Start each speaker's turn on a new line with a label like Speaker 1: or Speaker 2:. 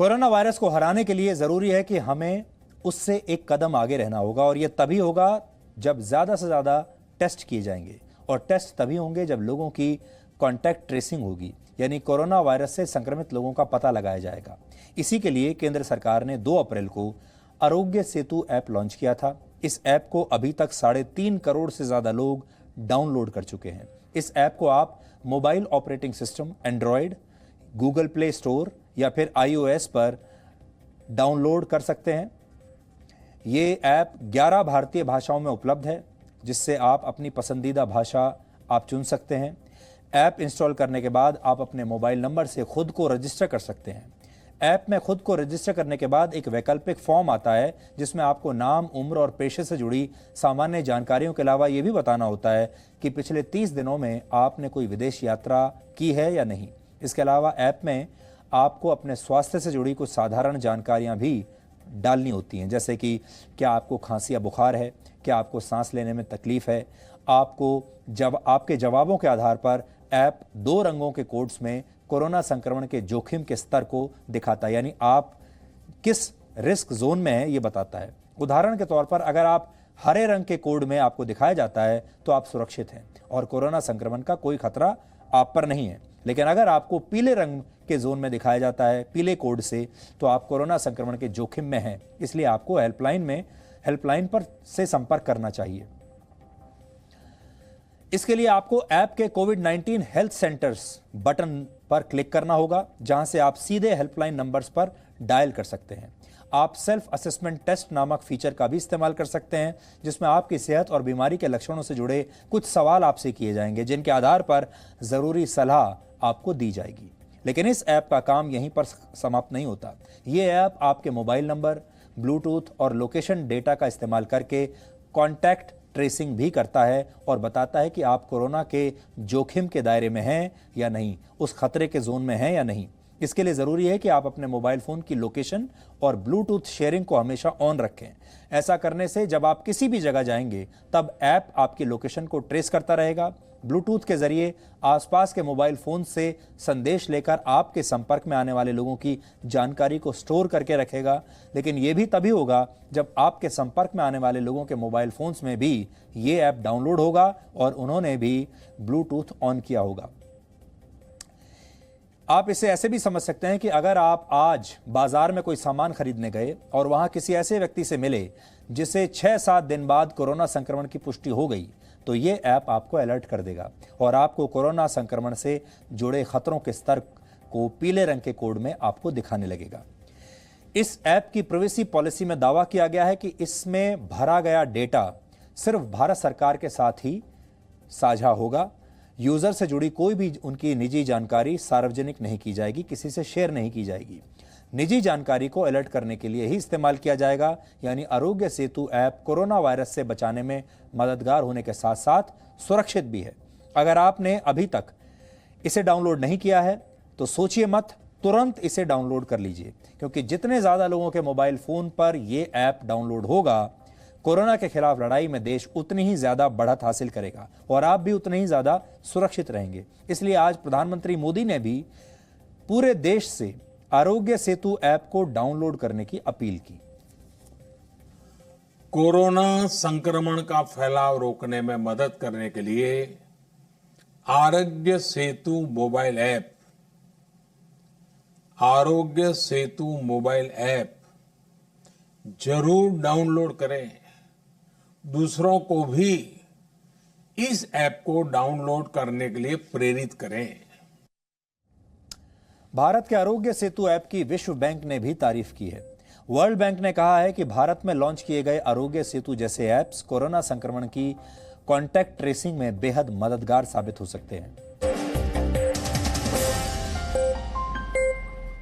Speaker 1: Corona virus को हराने के लिए जरूरी है कि हमें उससे एक कदम आगे रहना होगा, और यह तभी होगा जब ज्यादा से ज्यादा टेस्ट किए जाएंगे। और टेस्ट तभी होंगे जब लोगों की कॉन्टैक्ट ट्रेसिंग होगी, यानी कोरोना वायरस से संक्रमित लोगों का पता लगाया जाएगा। इसी के लिए केंद्र सरकार ने 2 अप्रैल को आरोग्य सेतु ऐप लॉन्च किया था। इस ऐप को अभी तक 3.5 करोड़ से ज्यादा लोग डाउनलोड कर चुके हैं। इस ऐप को आप mobile operating system Android, Google play store या फिर iOS पर डाउनलोड कर सकते हैं। ये ऐप 11 भारतीय भाषाओं में उपलब्ध है, जिससे आप अपनी पसंदीदा भाषा आप चुन सकते हैं। ऐप इंस्टॉल करने के बाद आप अपने मोबाइल नंबर से खुद को रजिस्टर कर सकते हैं। ऐप में खुद को रजिस्टर करने के बाद एक वैकल्पिक फॉर्म आता है, जिसमें आपको नाम, उम्र और पेशे से जुड़ी सामान्य जानकारियों के अलावा यह भी बताना होता है कि पिछले 30 दिनों में आपने कोई विदेश यात्रा की है या नहीं। इसके अलावा ऐप में आपको अपने स्वास्थ्य से जुड़ी कुछ साधारण जानकारियां भी डालनी होती हैं, जैसे कि क्या आपको खांसी या बुखार है, क्या आपको सांस लेने में तकलीफ है। आपके जवाबों के आधार पर ऐप 2 रंगों के कोड्स में कोरोना संक्रमण के जोखिम के स्तर को दिखाता है, यानी आप किस रिस्क जोन में हैं ये बताता है। उदाहरण के तौर पर अगर आप हरे रंग के कोड में आपको दिखाया जाता है तो आप सुरक्षित हैं और कोरोना संक्रमण का कोई खतरा आप पर नहीं है। लेकिन अगर आपको पीले रंग के जोन में दिखाया जाता है, पीले कोड से, तो आप कोरोना संक्रमण के जोखिम में हैं। इसलिए आपको हेल्पलाइन पर से संपर्क करना चाहिए। इसके लिए आपको ऐप के कोविड-19 हेल्थ सेंटर्स बटन पर क्लिक करना होगा, जहां से आप सीधे हेल्पलाइन नंबर्स पर डायल कर सकते हैं। आप सेल्फ असेसमेंट टेस्ट नामक फीचर का भी इस्तेमाल कर सकते हैं, जिसमें आपकी सेहत और बीमारी के लक्षणों से जुड़े कुछ सवाल आपसे किए जाएंगे, जिनके आधार पर जरूरी सलाह आपको दी जाएगी। लेकिन इस ऐप का काम यहीं पर समाप्त नहीं होता। ये ऐप आपके मोबाइल नंबर, ब्लूटूथ और लोकेशन डेटा का इस्तेमाल करके कॉन्टैक्ट ट्रेसिंग भी करता है और बताता है कि आप कोरोना के जोखिम के दायरे में हैं या नहीं, उस खतरे के जोन में हैं या नहीं। इसके लिए जरूरी है कि आप अपने मोबाइल फोन की लोकेशन और ब्लूटूथ शेयरिंग को हमेशा ऑन रखें। ऐसा करने से जब आप किसी भी जगह जाएंगे तब ऐप आपकी लोकेशन को ट्रेस करता रहेगा। ब्लूटूथ के जरिए आसपास के मोबाइल फोन से संदेश लेकर आपके संपर्क में आने वाले लोगों की जानकारी को स्टोर करके रखेगा। लेकिन यह भी तभी होगा जब आपके संपर्क में आने वाले लोगों के मोबाइल फोन्स में भी ये ऐप डाउनलोड होगा और उन्होंने भी ब्लूटूथ ऑन किया होगा। आप इसे ऐसे भी समझ सकते हैं कि अगर आप आज बाजार में कोई सामान खरीदने गए और वहां किसी ऐसे व्यक्ति से मिले जिसे 6-7 दिन बाद कोरोना संक्रमण की पुष्टि हो गई, तो ये ऐप आपको अलर्ट कर देगा और आपको कोरोना संक्रमण से जुड़े खतरों के स्तर को पीले रंग के कोड में आपको दिखाने लगेगा। इस ऐप की प्राइवेसी पॉलिसी में दावा किया गया है कि इसमें भरा गया डेटा सिर्फ भारत सरकार के साथ ही साझा होगा। यूजर से जुड़ी कोई भी उनकी निजी जानकारी सार्वजनिक नहीं की जाएगी, किसी से शेयर नहीं की जाएगी। निजी जानकारी को अलर्ट करने के लिए ही इस्तेमाल किया जाएगा। यानी Aarogya Setu app corona virus से बचाने में मददगार होने के साथ साथ सुरक्षित भी है। अगर आपने अभी तक इसे डाउनलोड नहीं किया है तो सोचिए मत, तुरंत इसे डाउनलोड कर लीजिए, क्योंकि जितने ज्यादा लोगों के मोबाइल फोन पर यह ऐप डाउनलोड होगा, कोरोना के खिलाफ लड़ाई में देश उतनी ही ज्यादा बढ़त हासिल करेगा और आप भी उतने ही ज्यादा सुरक्षित रहेंगे। इसलिए आज प्रधानमंत्री मोदी ने भी पूरे देश से आरोग्य सेतु ऐप को डाउनलोड करने की अपील की।
Speaker 2: कोरोना संक्रमण का फैलाव रोकने में मदद करने के लिए आरोग्य सेतु मोबाइल ऐप जरूर डाउनलोड करें। दूसरों को भी इस ऐप को डाउनलोड करने के लिए प्रेरित करें।
Speaker 1: भारत के आरोग्य सेतु ऐप की विश्व बैंक ने भी तारीफ की है। वर्ल्ड बैंक ने कहा है कि भारत में लॉन्च किए गए आरोग्य सेतु जैसे ऐप्स कोरोना संक्रमण की कॉन्टैक्ट ट्रेसिंग में बेहद मददगार साबित हो सकते हैं।